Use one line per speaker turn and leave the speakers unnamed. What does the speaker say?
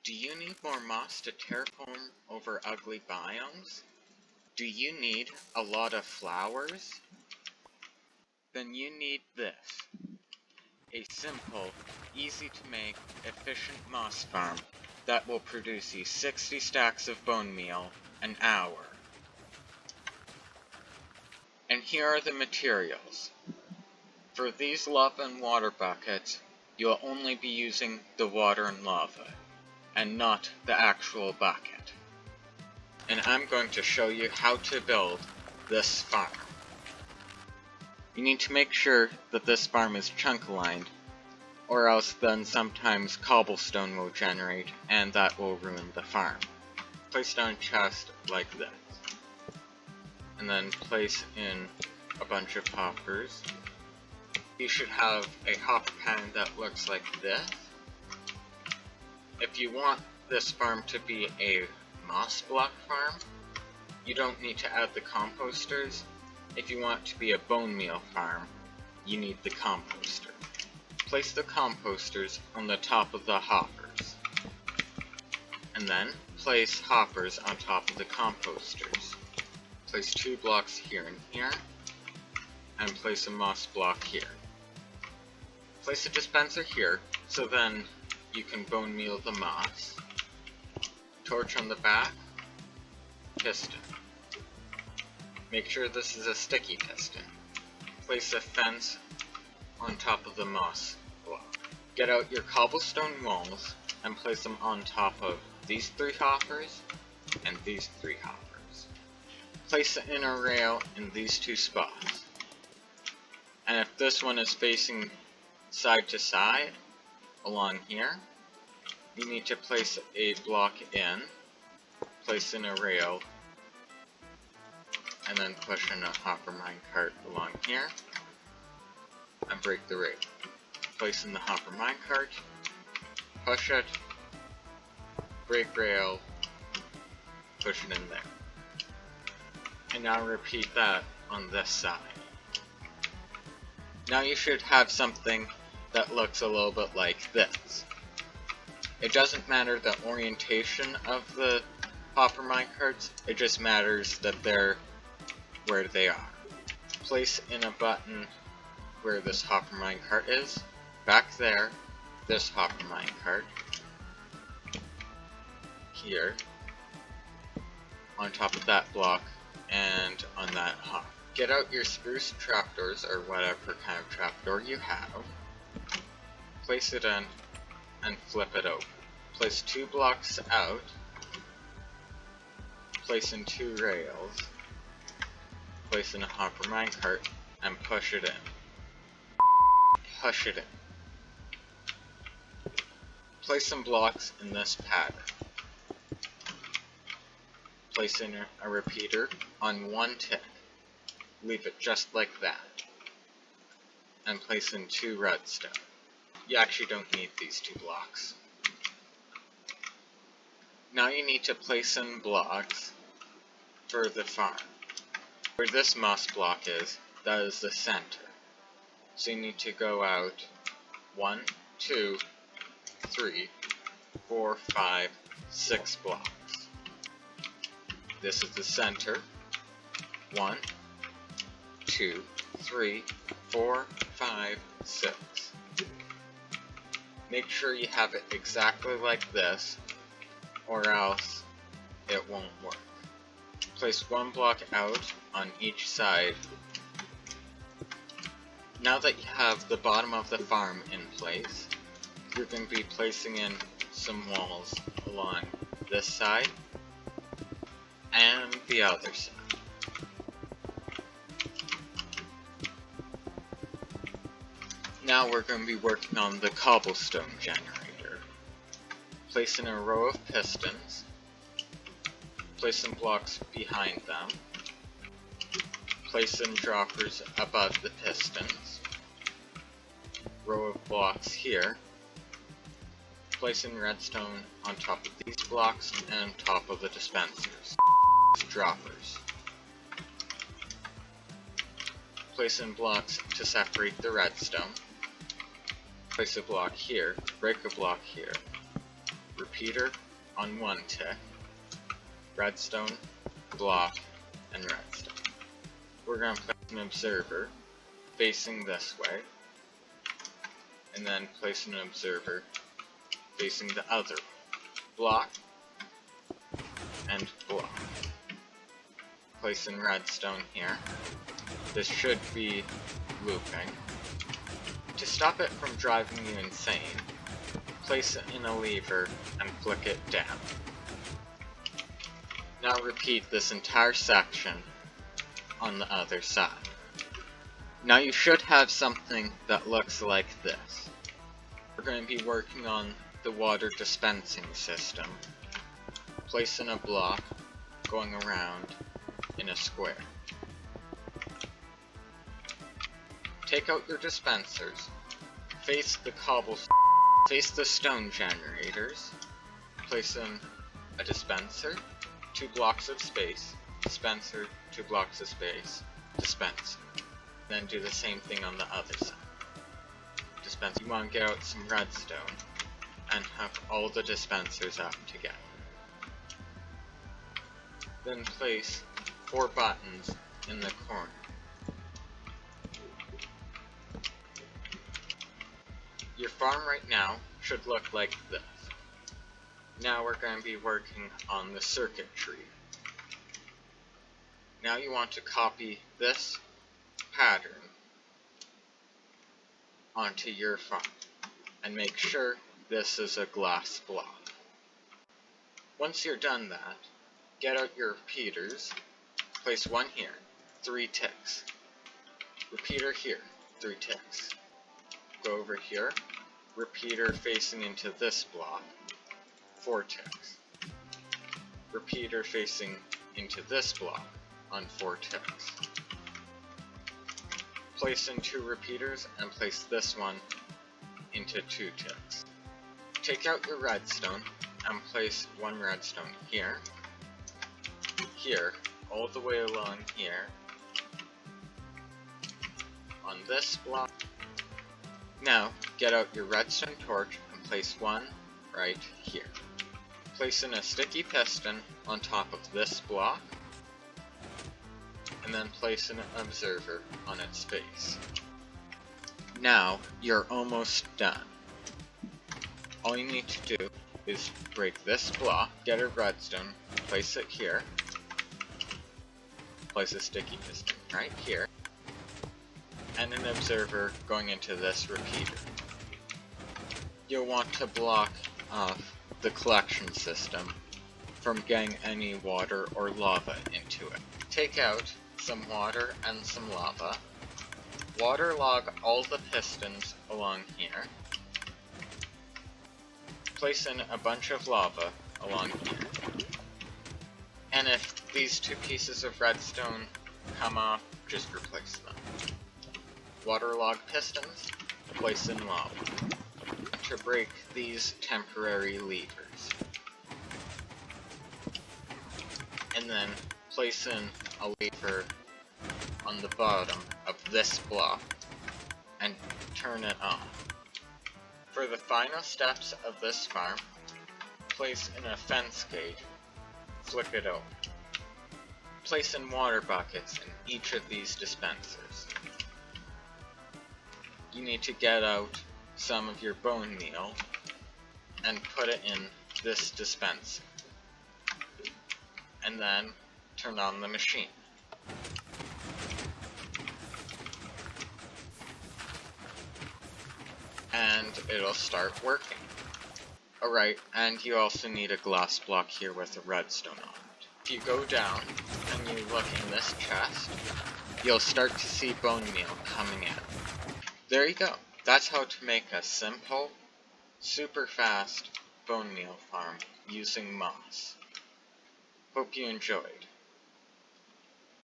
Do you need more moss to terraform over ugly biomes? Do you need a lot of flowers? Then you need this. A simple, easy to make, efficient moss farm that will produce you 60 stacks of bone meal an hour. And here are the materials. For these lava and water buckets, you'll only be using the water and lava, and not the actual bucket. And I'm going to show you how to build this farm. You need to make sure that this farm is chunk aligned, or else then sometimes cobblestone will generate, and that will ruin the farm. Place down a chest like this, and then place in a bunch of hoppers. You should have a hopper pattern that looks like this. If you want this farm to be a moss block farm, you don't need to add the composters. If you want it to be a bone meal farm, you need the composter. Place the composters on the top of the hoppers, and then place hoppers on top of the composters. Place 2 blocks here and here, and place a moss block here. Place a dispenser here, so then you can bone meal the moss. Torch on the back, piston. Make sure this is a sticky piston. Place a fence on top of the moss block. Get out your cobblestone walls and place them on top of these 3 hoppers and these 3 hoppers. Place the inner rail in these 2 spots. And if this one is facing side to side, along here, you need to place a block in, place in a rail, and then push in a hopper minecart along here, and break the rail. Place in the hopper minecart, push it, break rail, push it in there. And now repeat that on this side. Now you should have something that looks a little bit like this. It doesn't matter the orientation of the hopper minecarts, it just matters that they're where they are. Place in a button where this hopper minecart is, back there, this hopper minecart, here, on top of that block, and on that hopper. Get out your spruce trapdoors, or whatever kind of trapdoor you have. Place it in, and flip it open. Place 2 blocks out, place in 2 rails, place in a hopper minecart, and push it in. Push it in. Place some blocks in this pattern. Place in a repeater on 1 tick. Leave it just like that. And place in 2 redstone. You actually don't need these 2 blocks. Now you need to place in blocks for the farm. Where this moss block is, that is the center. So you need to go out 1, 2, 3, 4, 5, 6 blocks. This is the center. 1, 2, 3, 4, 5, 6. Make sure you have it exactly like this, or else it won't work. Place 1 block out on each side. Now that you have the bottom of the farm in place, you're going to be placing in some walls along this side and the other side. Now we're going to be working on the cobblestone generator. Place in a row of pistons. Place some blocks behind them. Place in droppers above the pistons. Row of blocks here. Place in redstone on top of these blocks and on top of the dispensers. Droppers. Place in blocks to separate the redstone. Place a block here, break a block here, repeater on one tick, redstone, block, and redstone. We're going to place an observer facing this way, and then place an observer facing the other way. Block, and block. Place in redstone here. This should be looping. To stop it from driving you insane, place it in a lever and flick it down. Now repeat this entire section on the other side. Now you should have something that looks like this. We're going to be working on the water dispensing system. Place in a block going around in a square. Take out your dispensers, face the stone generators, place in a dispenser, 2 blocks of space, dispenser, 2 blocks of space, dispenser. Then do the same thing on the other side. Dispenser. You want to get out some redstone and have all the dispensers up together. Then place 4 buttons in the corner. Your farm right now should look like this. Now we're going to be working on the circuitry. Now you want to copy this pattern onto your farm and make sure this is a glass block. Once you're done that, get out your repeaters, place one here, 3 ticks. Repeater here, 3 ticks. Go over here, repeater facing into this block, 4 ticks. Repeater facing into this block on 4 ticks. Place in 2 repeaters and place this one into 2 ticks. Take out your redstone and place 1 redstone here, here, all the way along here, on this block. Now, get out your redstone torch and place 1 right here. Place in a sticky piston on top of this block, and then place an observer on its face. Now, you're almost done. All you need to do is break this block, get a redstone, place it here, place a sticky piston right here, and an observer going into this repeater. You'll want to block off the collection system from getting any water or lava into it. Take out some water and some lava. Waterlog all the pistons along here. Place in a bunch of lava along here. And if these 2 pieces of redstone come off, just replace them. Waterlog pistons, place in lava. To break these temporary levers. And then place in a lever on the bottom of this block and turn it on. For the final steps of this farm, place in a fence gate, flick it open. Place in water buckets in each of these dispensers. You need to get out some of your bone meal and put it in this dispenser. And then turn on the machine. And it'll start working. Alright, and you also need a glass block here with a redstone on it. If you go down and you look in this chest, you'll start to see bone meal coming in. There you go. That's how to make a simple, super fast bone meal farm using moss. Hope you enjoyed.